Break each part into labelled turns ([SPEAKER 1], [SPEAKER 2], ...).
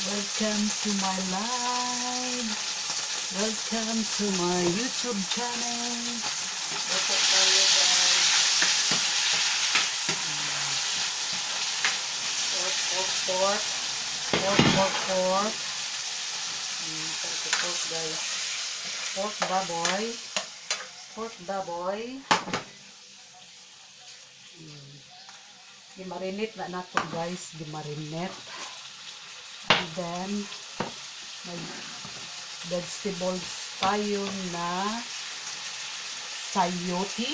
[SPEAKER 1] Welcome to my live. Welcome to my YouTube channel. Ito tayo guys. Pork. Ito guys. Pork baboy. Gimarinate na nato guys. Gimarinate. And then, may vegetables tayo na sayote.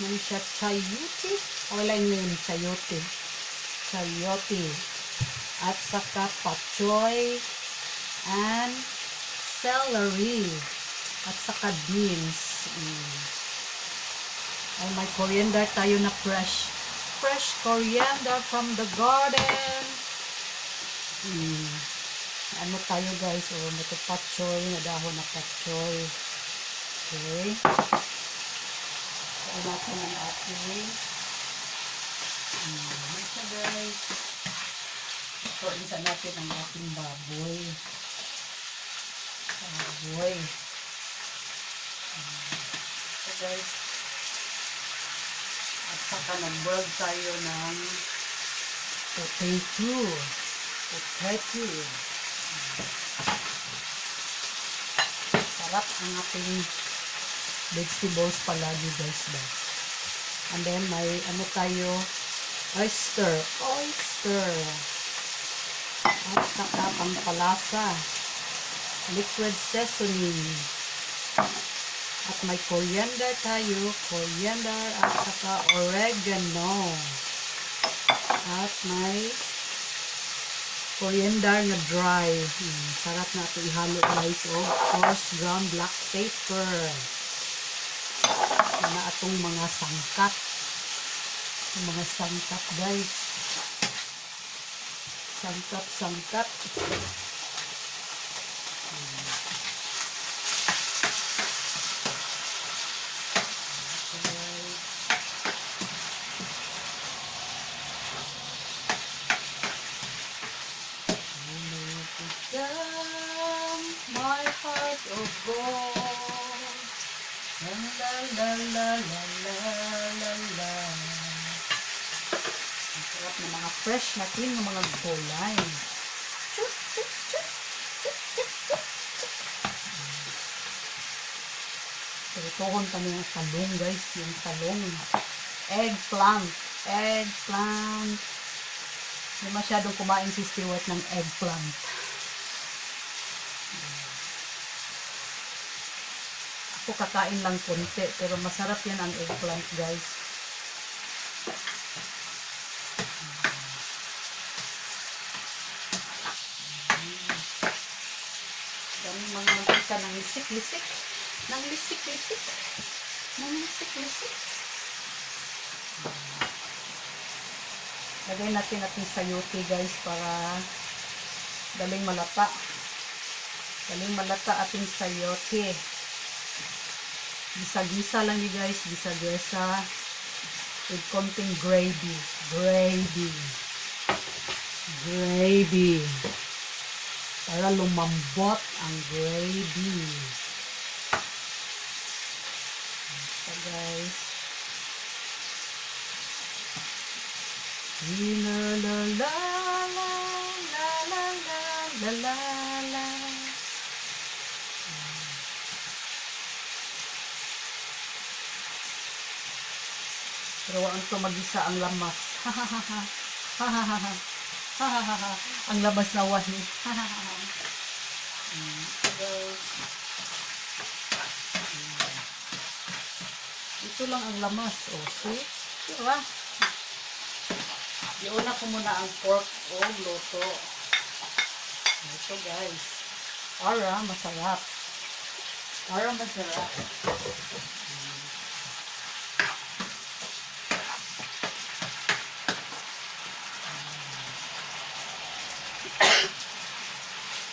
[SPEAKER 1] Ano siya? Sayote? Wala yun. Sayote. At saka pachoy and celery. At saka beans. Ay, may coriander tayo na fresh coriander from the garden. Ano tayo guys, ito pachoy, na dahon na pachoy. Okay. Kaya natin ang ating ito guys. Isa natin ang ating baboy. Ito guys. At saka nag-boil tayo ng potato. Sarap ang ating vegetables palagi guys. And then may ano tayo, oyster. At saka pampalasa, liquid sesame. At may coriander tayo, at saka oregano. At may coriander na dry. Sarap na ito ihalo guys. Coarse ground black pepper. Na atong mga sangkap. Guys. Sangkap. My heart of gold. La. Ang sarap ng mga fresh na clean ng mga gulay. Itohon kami ng talong guys. Yung talong. Eggplant. Hindi masyadong kumain si Stewart ng eggplant. Ako kakain lang konti, pero masarap yan ang eggplant guys. Dami mga mantika ng lisik-lisik. Lagay natin ating sayote guys para daling malata ating sayote. Gisa-gisa lang yun guys, gisa-gisa with konting gravy para lumambot ang gravy. So guys, la. Pero ang tumagisa ang lamas. Ang lamas na wahi. Ito lang ang lamas. See? Diba? Iuna ko muna ang pork luto. Ito guys. Masarap.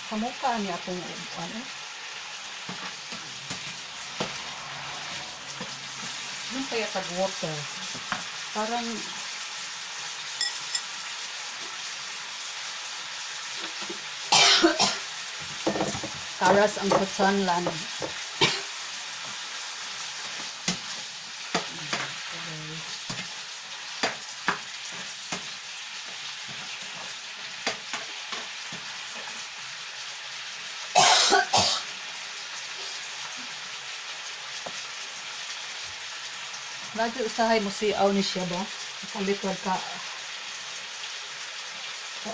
[SPEAKER 1] Kamukha niya akong yung kaya tag-water. Parang Karas ang kutsanlan. Lagi usahay mo si aw ni siya ba? Kalikod ka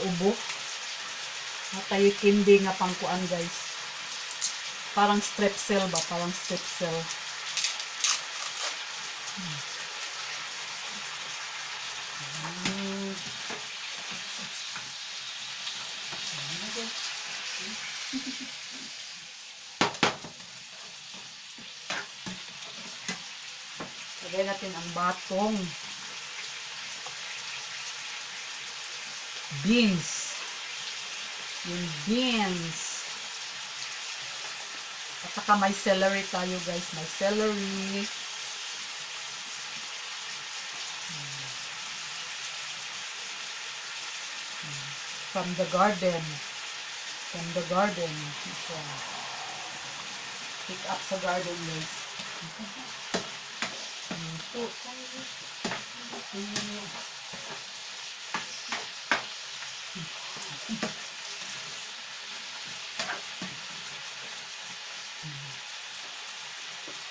[SPEAKER 1] ubo. Matayo kindi nga pangkuan guys. Parang strep cell ba? Parang strep cell. Lagay natin ang batong beans. Yung beans. At saka may celery tayo guys. May celery. From the garden. From the garden. So, pick up sa garden guys. Ito.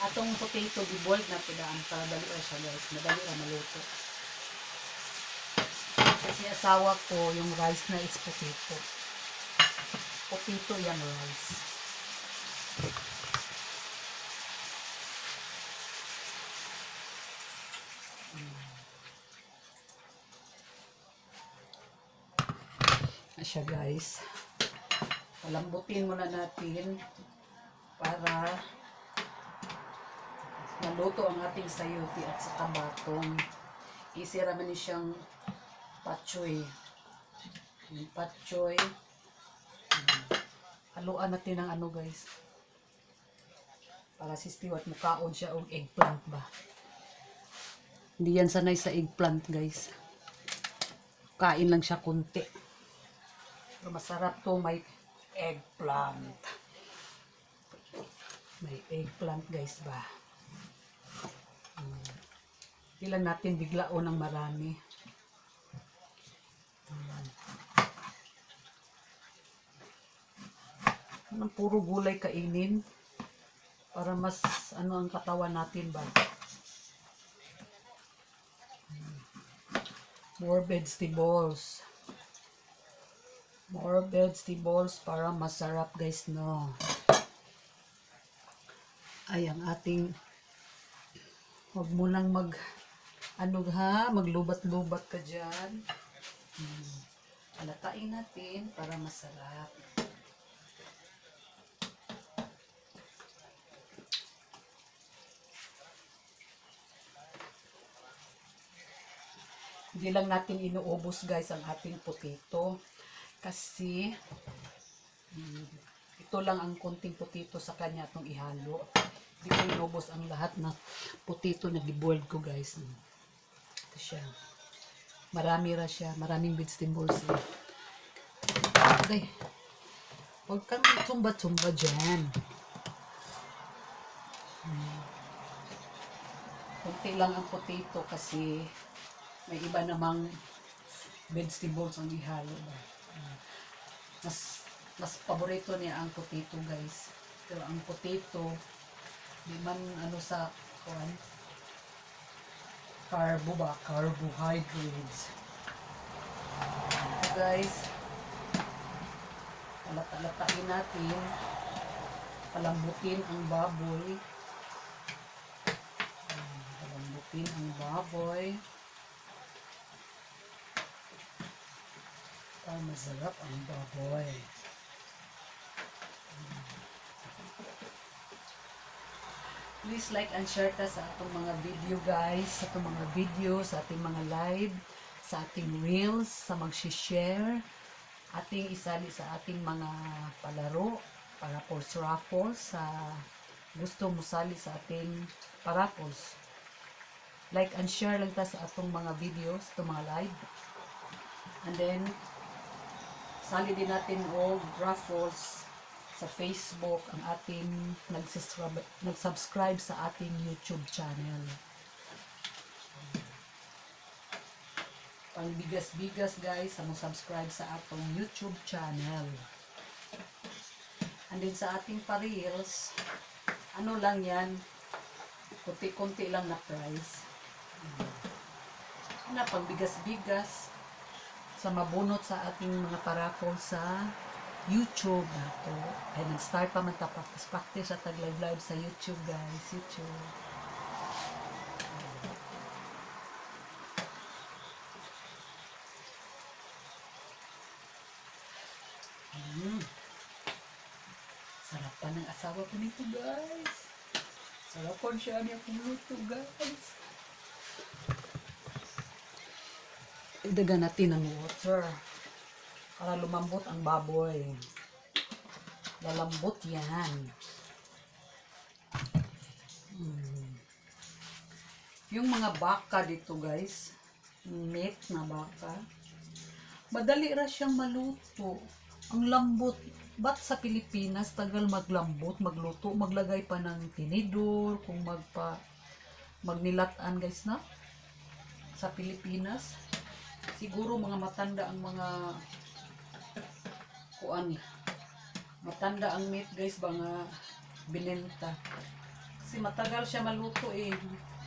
[SPEAKER 1] Atong potato di-boiled na pidaan para dali ra siya guys. Madali ra maluto. Kasi asawa ko yung rice na is potato. Potato yung rice. Siya guys. Palambutin muna natin para maluto ang ating sayote at saka batong. Isira man ni siyang patchoy. Yung patchoy. Haluan natin ng ano guys. Para si Stewart mukaon siya og eggplant ba. Hindi yan sanay sa eggplant guys. Kain lang siya kunti. Pero masarap to, may eggplant. May eggplant guys ba. Hindi lang natin biglaon ng marami. Puro gulay kainin. Para mas ano ang katawan natin ba. More vegetables. More vegetables para masarap guys no. Ay ang ating huwag mo nang maglubat-lubat ka dyan. Alatain natin para masarap. Hindi lang natin inuubos guys ang ating potato. Kasi ito lang ang konting potato sa kanya itong ihalo. Hindi ko inubos ang lahat na potato na di-boiled ko guys. Ito siya. Marami ra siya. Maraming vegetables. Okay. Huwag kang tsumba-tsumba dyan. Kunti lang ang potato kasi may iba namang vegetables ang ihalo ba. Mas paborito niya ang potato guys. Pero ang potato di man ano sa carbohydrates. So guys, alata-alatain natin, palambutin ang baboy. Palambutin ang baboy. Para masarap ang baboy. Please like and share ta sa atong mga video guys, sa atong mga video, sa ating mga live, sa ating reels, sa mag-share, ating isali sa ating mga palaro, parables raffles, sa gusto mo sali sa ating parables. Like and share lang ta sa atong mga videos, atong mga live. And then, sali din natin og raffles sa Facebook ang ating nag-subscribe sa ating YouTube channel. Pang bigas-bigas guys sa mag-subscribe sa atong YouTube channel. And then sa ating pa-reels, ano lang yan, kunti-kunti lang na price. Na pang bigas-bigas sa mabunot sa ating mga parakol sa YouTube nato. Ay nag-start pa man ta practice at tag-live sa YouTube guys, YouTube. Sarap pa ng asawa ko nito guys. Sarapon siya niya puluto guys. Idagan natin ng water para lumambot ang baboy. Lalambot yan. Yung mga baka dito guys, meat na baka, madali ra siyang maluto. Ang lambot. Ba't sa Pilipinas tagal maglambot, magluto, maglagay pa ng tinidor, kung magnilatan guys na sa Pilipinas. Siguro mga matanda ang mga matanda ang meat guys, mga binenta. Kasi matagal siya maluto eh.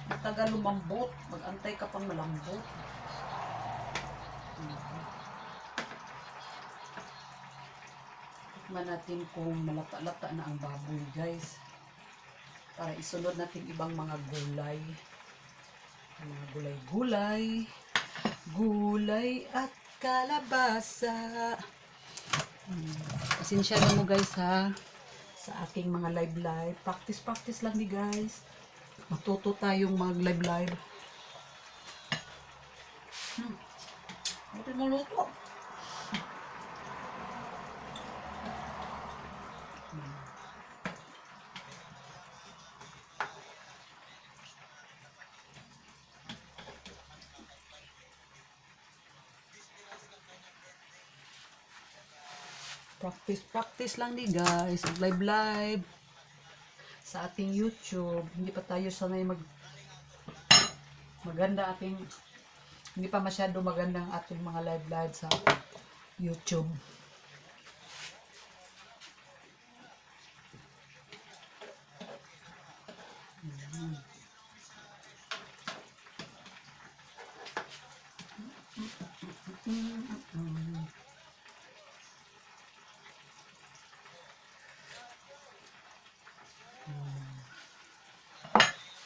[SPEAKER 1] Matagal lumambot. Mag-antay ka pang malambot. Tikman natin kung malata-lata na ang baboy guys. Para isunod natin ibang mga gulay. Mga gulay-gulay. Gulay at kalabasa. Pasensya na mo guys ha. Sa aking mga live. Practice lang ni guys. Matuto tayong mag live. Ito mo luto. Practice lang ni guys. Live sa ating YouTube. Hindi pa tayo sanay maganda ating, hindi pa masyado maganda ang ating mga live sa YouTube.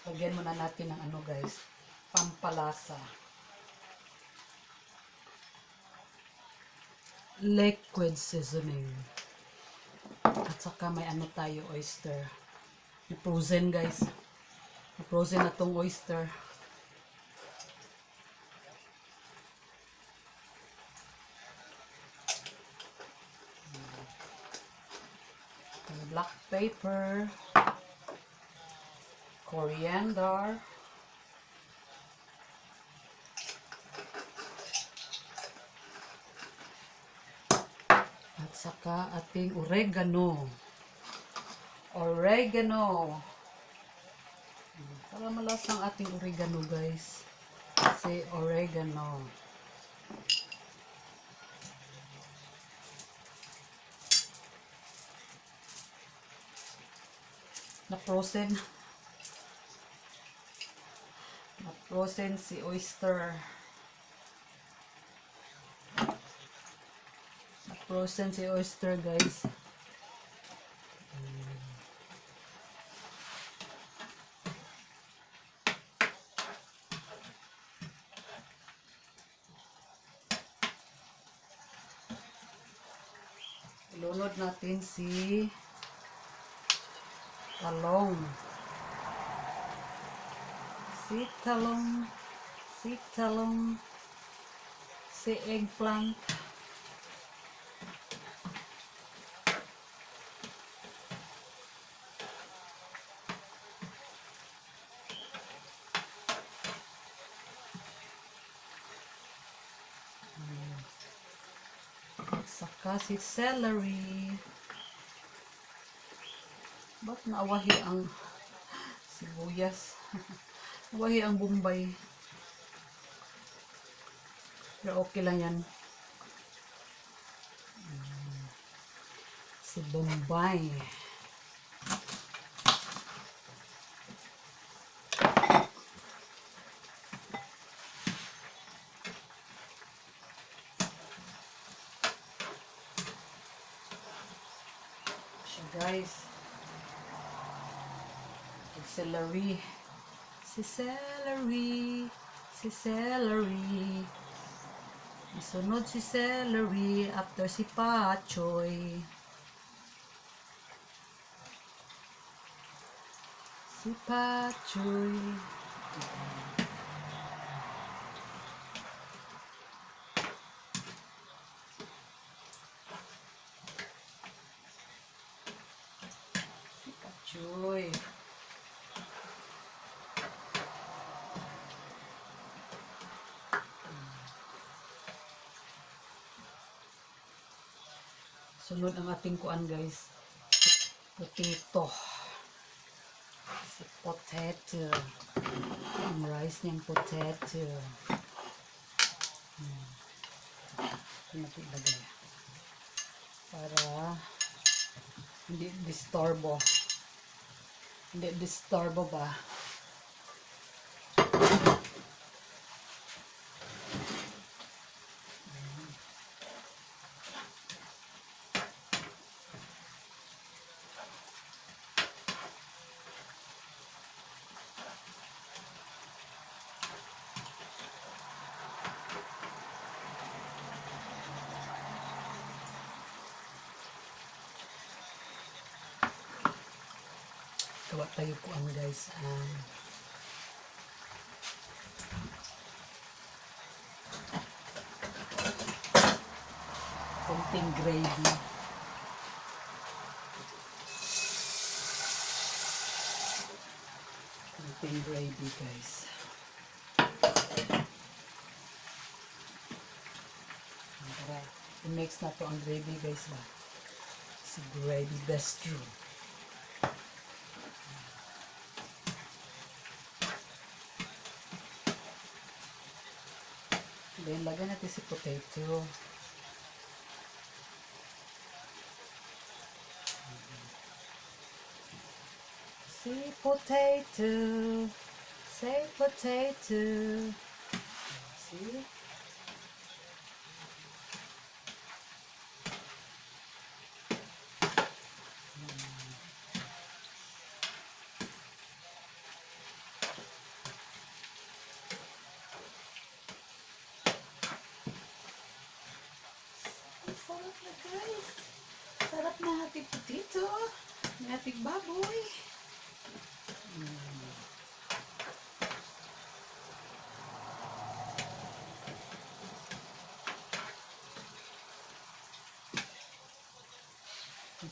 [SPEAKER 1] Lagyan muna natin ng ano guys, pampalasa. Liquid seasoning. At saka may ano tayo, oyster. Frozen guys. Frozen na tong oyster. Black pepper. Coriander. At saka ating oregano. Para malasang ating oregano guys. Kasi oregano. Na-frozen si oyster. Na-frozen si oyster guys. Ilunod natin si talong. Si eggplant. At saka si celery. Ba't naawahi ang sibuyas? Nawahi ang Bombay. Pero okay lang yan. Si Bombay. So guys, celery. Si celery. Si celery. Isunod si celery after si pachoy. Si pachoy. Si pachoy. Sunod ang ating kuan guys. Potato. Si potato. Ang rice niyang potato. Ito natin ilagay. Para hindi disturbo. Hindi disturbo ba? Gawa tayo po ang guys. Konting gravy. Konting gravy guys. Para i-mix na to ang gravy guys ba. Si gravy best true. Then, lagyan natin si potato. Si potato. Say potato. See? Sarap na guys. Sarap na ating potato. Ng ating baboy.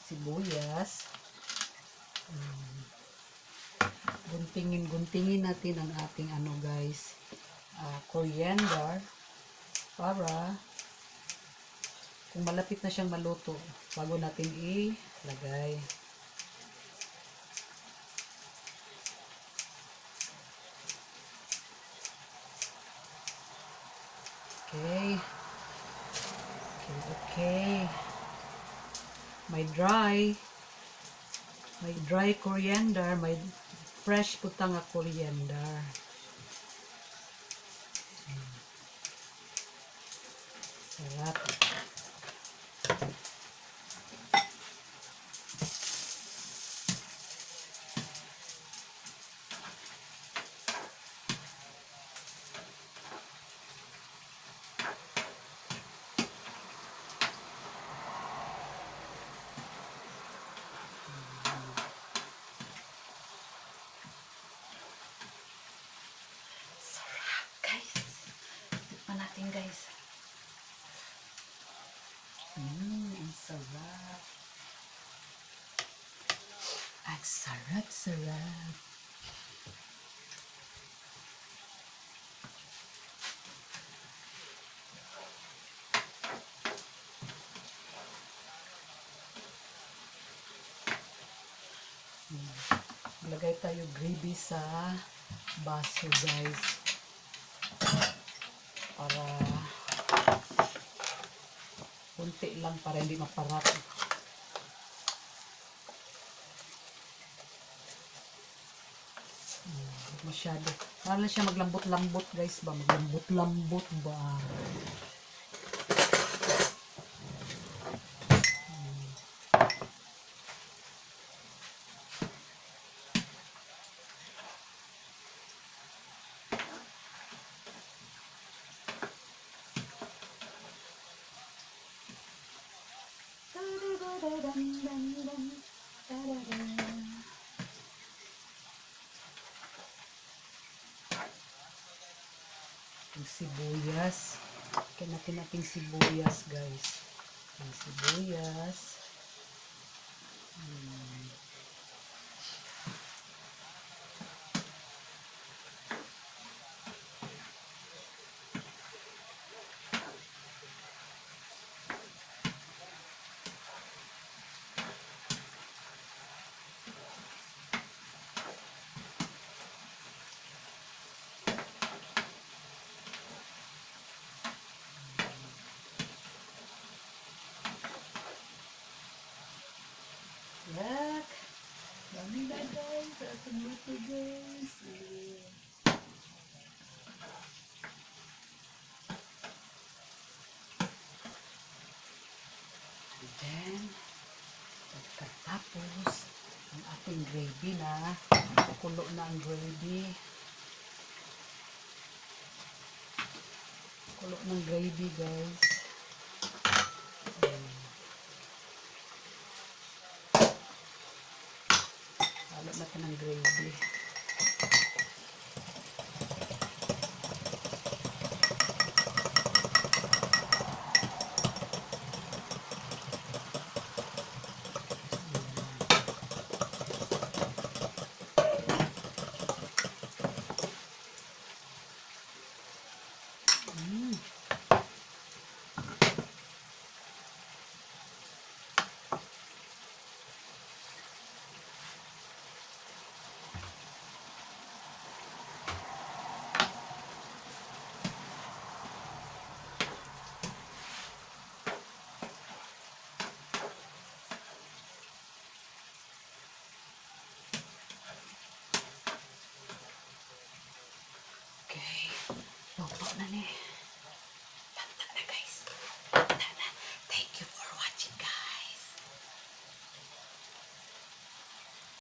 [SPEAKER 1] Sibuyas. Guntingin natin ang ating ano guys. Coriander. Para kung malapit na siyang maluto, bago natin ilagay. Okay. Okay. May dry coriander, may fresh putang coriander. Sarap. Natin guys. Ang sarap. Ang sarap. Lagay tayo gravy sa baso guys. Para kunti lang para hindi maparat. Masyado. Para lang siya maglambot-lambot guys ba? Maglambot-lambot ba? Yung sibuyas. Kaya natin sibuyas guys. Yung sibuyas. Look! Dami na guys! Sa ating luto guys! And then, pagkatapos, ang ating gravy na, kulo na ang gravy. Kulo ng gravy guys. Halo natin ang gravy. Okay. Luto na ni.